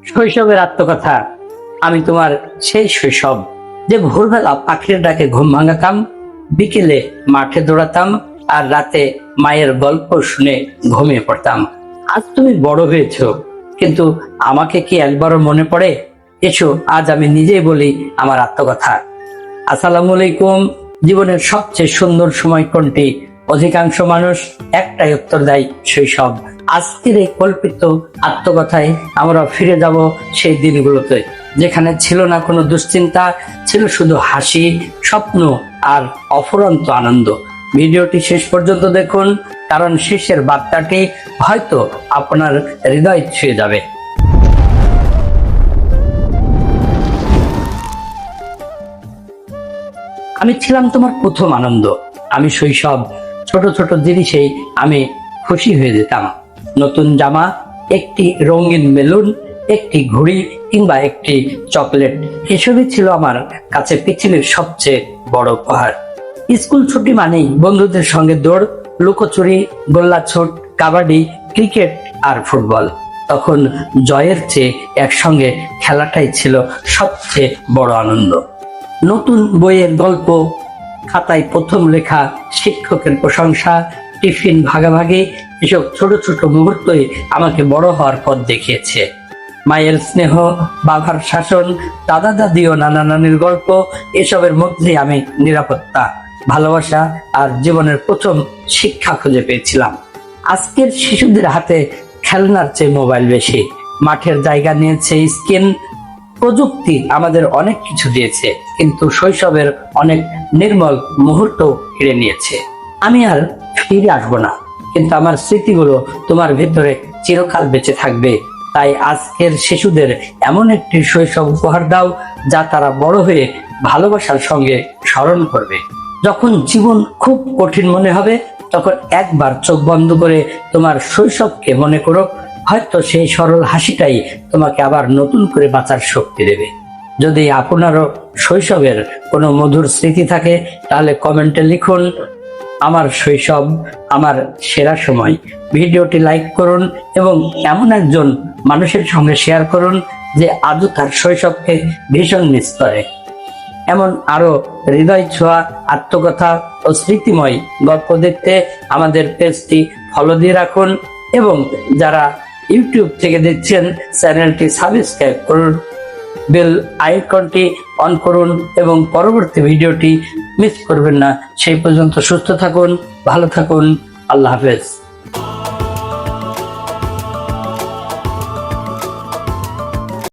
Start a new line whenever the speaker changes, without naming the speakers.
শৈশবের আত্মকথা। আমি তোমার সেই শৈশব, যে ভোরবেলা পাখির ডাকে ঘুম ভাঙাতাম, বিকেলে মাঠে দৌড়াতাম, আর রাতে মায়ের গল্প শুনে ঘুমিয়ে পড়তাম। আজ তুমি বড় হয়েছো, কিন্তু আমাকে কি একবারও মনে পড়ে? এসো আজ আমি নিজেই বলি আমার আত্মকথা। আসসালামু আলাইকুম। জীবনের সবচেয়ে সুন্দর সময় কোনটি? অধিকাংশ মানুষ একটাই উত্তর দেয়, শৈশব। আজকের এই কল্পিত আত্মকথায় আমরা ফিরে যাব সেই দিনগুলোতে, যেখানে ছিল না কোনো দুশ্চিন্তা, ছিল শুধু হাসি, স্বপ্ন আর অফুরন্ত আনন্দ। ভিডিওটি শেষ পর্যন্ত দেখুন, কারণ শেষের বার্তাটি হয়তো আপনার হৃদয় ছুঁয়ে যাবে। আমি ছিলাম তোমার প্রথম আনন্দ। আমি শৈশব, ছোট ছোট জিনিসেই আমি খুশি হয়ে যেতাম। নতুন জামা, একটি রঙিন বেলুন, একটি ঘড়ি কিংবা একটি চকলেট, এসবই ছিল আমার কাছে পৃথিবীর সবচেয়ে বড় উপহার। স্কুল ছুটি মানেই বন্ধুদের সঙ্গে দৌড়, লুকোচুরি, গোল্লাছুট, কাবাডি, ক্রিকেট আর ফুটবল। তখন জয়ের চেয়ে একসঙ্গে খেলাটাই ছিল সবচেয়ে বড় আনন্দ। নতুন বইয়ের গল্প, খাতায় প্রথম লেখা, শিক্ষকের প্রশংসা, টিফিন ভাগাভাগি, এসব ছোট ছোট মুহূর্তই আমাকে বড় হওয়ার পথ দেখিয়েছে। মায়ের স্নেহ, বাবার শাসন, দাদা দাদি ও নানা নানির গল্প, এসবের মধ্যেই আমি নিরাপত্তা, ভালোবাসা আর জীবনের প্রথম শিক্ষা খুঁজে পেয়েছিলাম। আজকের শিশুদের হাতে খেলনার চেয়ে মোবাইল বেশি, মাঠের জায়গা নিয়েছে স্ক্রিন। প্রযুক্তি আমাদের অনেক কিছু দিয়েছে, কিন্তু শৈশবের অনেক নির্মল মুহূর্ত কেড়ে নিয়েছে। আমি আর ফিরে আসবো না, কিন্তু আমার স্মৃতিগুলো তোমার ভেতরে চিরকাল বেঁচে থাকবে। তাই আজকের শিশুদের এমন একটি শৈশব উপহার দাও, যা তারা বড় হয়ে ভালোবাসার সঙ্গে স্মরণ করবে। যখন জীবন খুব কঠিন মনে হবে, তখন একবার চোখ বন্ধ করে তোমার শৈশবকে মনে করো। হয়তো সেই সরল হাসিটাই তোমাকে আবার নতুন করে বাঁচার শক্তি দেবে। যদি আপনারও শৈশবের কোনো মধুর স্মৃতি থাকে, তাহলে কমেন্টে লিখুন, আমার শৈশব আমার সেরা সময়। ভিডিওটি লাইক করুন এবং এমন একজন মানুষের সঙ্গে শেয়ার করুন যে আজও তার শৈশবকে ভীষণ মিস করে। এমন আরো হৃদয় ছোঁয়া আত্মকথা ও স্মৃতিময় গল্প দেখতে আমাদের পেজটি ফলো দিয়ে রাখুন, এবং যারা ইউটিউব থেকে দেখছেন, চ্যানেলটি সাবস্ক্রাইব করুন, বেল আইকনটি অন করুন এবং পরবর্তী ভিডিওটি মিস করবেন না। সেই পর্যন্ত সুস্থ থাকুন, ভালো থাকুন, আল্লাহ হাফেজ।